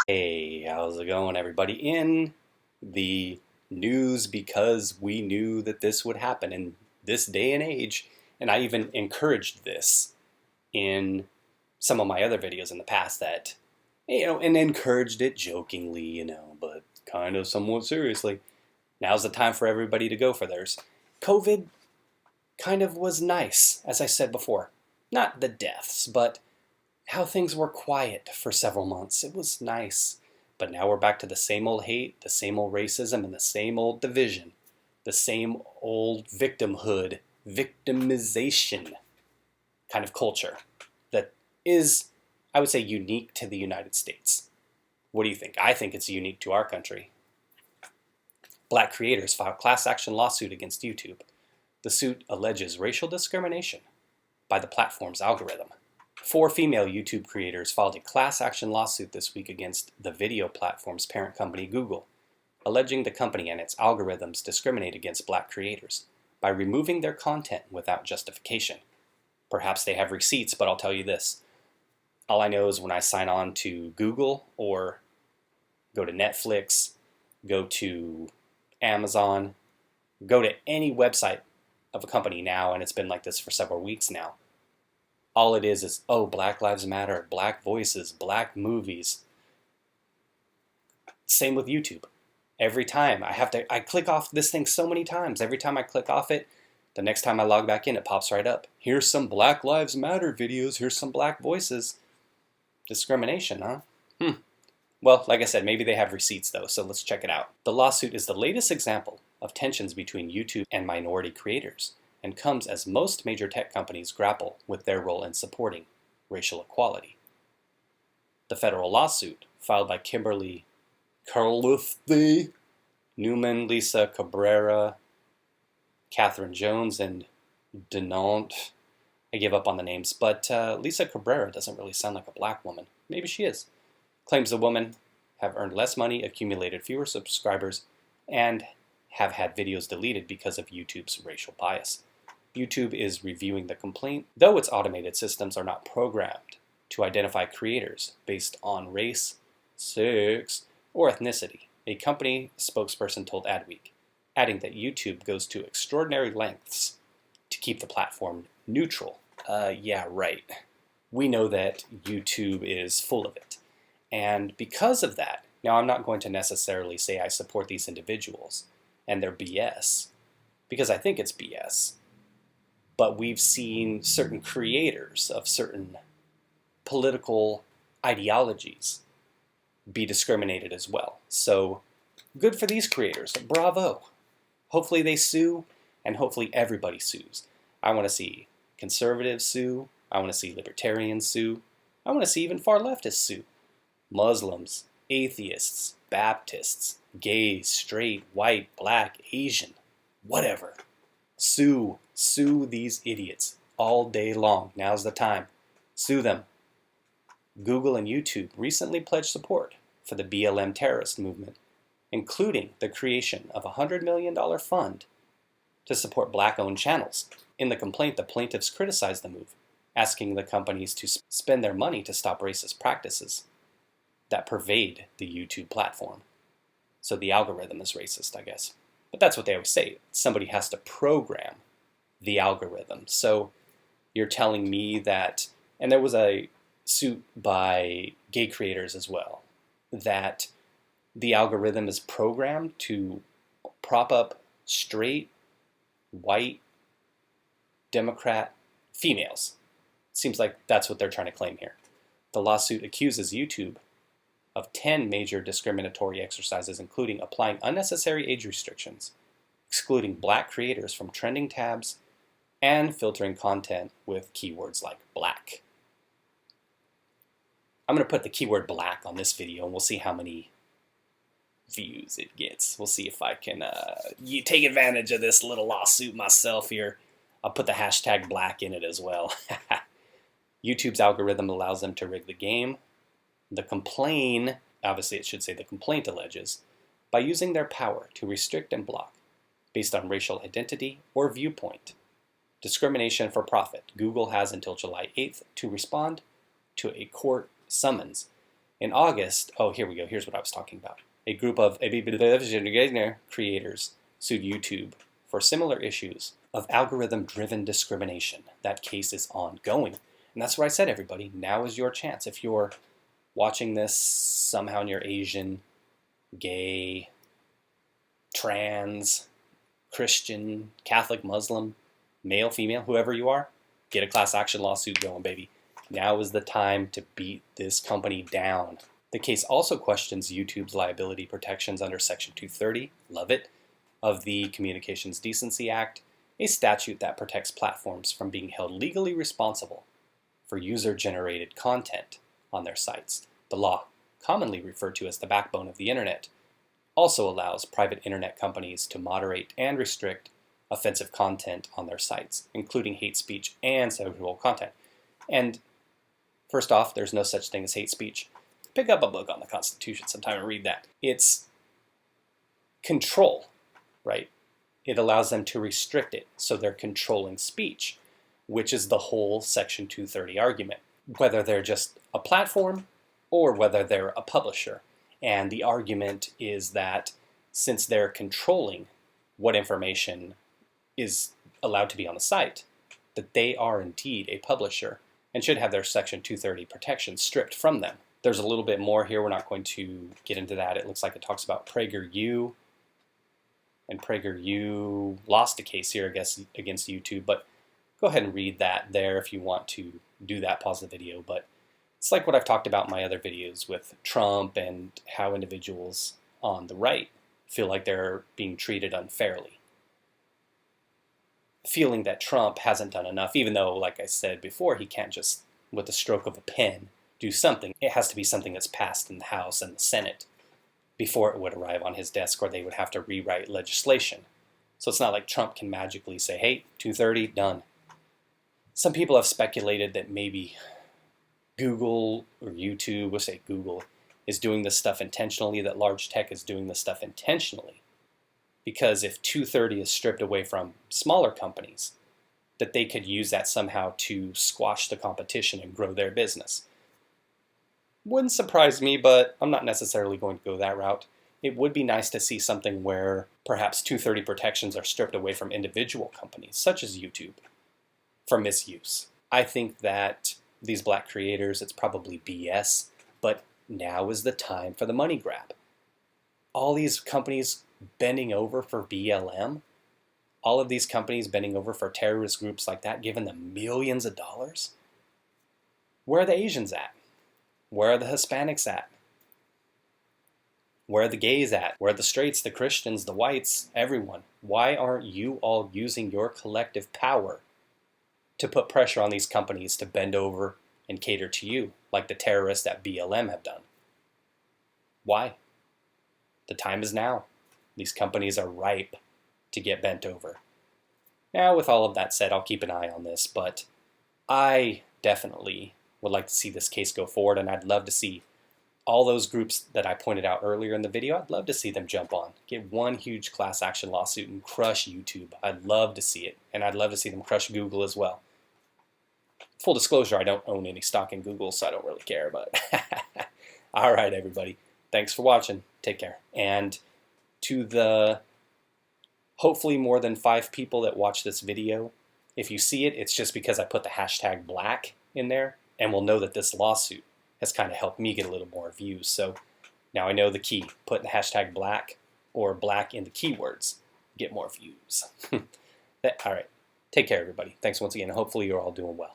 Hey, how's it going, everybody? In the news, because we knew that this would happen in this day and age, and I even encouraged this in some of my other videos in the past, that, and encouraged it jokingly, but kind of somewhat seriously. Now's the time for everybody to go for theirs. COVID kind of was nice, as I said before. Not the deaths, but how things were quiet for several months. It was nice. But now we're back to the same old hate, the same old racism, and the same old division. The same old victimhood, victimization kind of culture that is, I would say, unique to the United States. What do you think? I think it's unique to our country. Black creators filed class action lawsuit against YouTube. The suit alleges racial discrimination by the platform's algorithm. 4 female YouTube creators filed a class action lawsuit this week against the video platform's parent company, Google, alleging the company and its algorithms discriminate against black creators by removing their content without justification. Perhaps they have receipts, but I'll tell you this. All I know is when I sign on to Google or go to Netflix, go to Amazon, go to any website of a company now, and it's been like this for several weeks now, all it is, oh, Black Lives Matter, Black voices, Black movies. Same with YouTube. Every time I click off this thing so many times. Every time I click off it, the next time I log back in, it pops right up. Here's some Black Lives Matter videos. Here's some Black voices. Discrimination, huh? Well, like I said, maybe they have receipts though, so let's check it out. The lawsuit is the latest example of tensions between YouTube and minority creators, and comes as most major tech companies grapple with their role in supporting racial equality. The federal lawsuit, filed by Kimberly Carluthi, Newman, Lisa Cabrera, Catherine Jones, and Denant. I give up on the names, but Lisa Cabrera doesn't really sound like a black woman. Maybe she is. Claims the women have earned less money, accumulated fewer subscribers, and have had videos deleted because of YouTube's racial bias. YouTube is reviewing the complaint, though its automated systems are not programmed to identify creators based on race, sex, or ethnicity, a company spokesperson told Adweek, adding that YouTube goes to extraordinary lengths to keep the platform neutral. Yeah, right. We know that YouTube is full of it. And because of that, now I'm not going to necessarily say I support these individuals and their BS, because I think it's BS. But we've seen certain creators of certain political ideologies be discriminated as well. So good for these creators. Bravo. Hopefully they sue, and hopefully everybody sues. I want to see conservatives sue. I want to see libertarians sue. I want to see even far leftists sue. Muslims, atheists, Baptists, gays, straight, white, black, Asian, whatever. Sue these idiots all day long. Now's the time. Sue them. Google and YouTube recently pledged support for the BLM terrorist movement, including the creation of a $100 million fund to support black-owned channels. In the complaint, the plaintiffs criticized the move, asking the companies to spend their money to stop racist practices that pervade the YouTube platform. So the algorithm is racist, I guess. But that's what they always say. Somebody has to program the algorithm. So you're telling me that, and there was a suit by gay creators as well, that the algorithm is programmed to prop up straight, white, Democrat females. Seems like that's what they're trying to claim here. The lawsuit accuses YouTube of 10 major discriminatory exercises, including applying unnecessary age restrictions, excluding black creators from trending tabs, and filtering content with keywords like black. I'm going to put the keyword black on this video, and we'll see how many views it gets. We'll see if I can take advantage of this little lawsuit myself here. I'll put the hashtag black in it as well. YouTube's algorithm allows them to rig the game. The complaint, obviously it should say the complaint alleges, by using their power to restrict and block based on racial identity or viewpoint. Discrimination for profit. Google has until July 8th to respond to a court summons. In August, oh, here we go. Here's what I was talking about. A group of creators sued YouTube for similar issues of algorithm-driven discrimination. That case is ongoing. And that's what I said, everybody. Now is your chance. If you're watching this somehow and you're Asian, gay, trans, Christian, Catholic, Muslim, male, female, whoever you are, get a class action lawsuit going, baby. Now is the time to beat this company down. The case also questions YouTube's liability protections under Section 230, love it, of the Communications Decency Act, a statute that protects platforms from being held legally responsible for user-generated content on their sites. The law, commonly referred to as the backbone of the internet, also allows private internet companies to moderate and restrict offensive content on their sites, including hate speech and sexual content. And first off, there's no such thing as hate speech. Pick up a book on the Constitution sometime and read that. It's control, right? It allows them to restrict it, so they're controlling speech, which is the whole Section 230 argument, whether they're just a platform or whether they're a publisher. And the argument is that since they're controlling what information is allowed to be on the site, that they are indeed a publisher and should have their Section 230 protections stripped from them. There's a little bit more here. We're not going to get into that. It looks like it talks about PragerU, and PragerU lost a case here, I guess, against YouTube, but go ahead and read that there if you want to do that, pause the video. But it's like what I've talked about in my other videos with Trump and how individuals on the right feel like they're being treated unfairly. Feeling that Trump hasn't done enough, even though, like I said before, he can't just, with the stroke of a pen, do something. It has to be something that's passed in the House and the Senate before it would arrive on his desk, or they would have to rewrite legislation. So it's not like Trump can magically say, hey, 230, done. Some people have speculated that maybe Google or YouTube, we'll say Google, is doing this stuff intentionally, that large tech is doing this stuff intentionally. Because if 230 is stripped away from smaller companies, that they could use that somehow to squash the competition and grow their business. Wouldn't surprise me, but I'm not necessarily going to go that route. It would be nice to see something where perhaps 230 protections are stripped away from individual companies, such as YouTube, for misuse. I think that these black creators, it's probably BS, but now is the time for the money grab. All these companies bending over for BLM, all of these companies bending over for terrorist groups like that, giving them millions of dollars. Where are the Asians at? Where are the Hispanics at? Where are the gays at? Where are the straights, the Christians, the whites, everyone? Why aren't you all using your collective power to put pressure on these companies to bend over and cater to you, like the terrorists at BLM have done? Why? The time is now. These companies are ripe to get bent over. Now, with all of that said, I'll keep an eye on this, but I definitely would like to see this case go forward, and I'd love to see all those groups that I pointed out earlier in the video. I'd love to see them jump on, get one huge class action lawsuit and crush YouTube. I'd love to see it, and I'd love to see them crush Google as well. Full disclosure, I don't own any stock in Google, so I don't really care, but all right, everybody. Thanks for watching. Take care. And to the hopefully more than 5 people that watch this video, if you see it, it's just because I put the hashtag black in there, and we'll know that this lawsuit has kind of helped me get a little more views. So now I know the key. Put the hashtag black or black in the keywords. Get more views. All right. Take care, everybody. Thanks once again. Hopefully you're all doing well.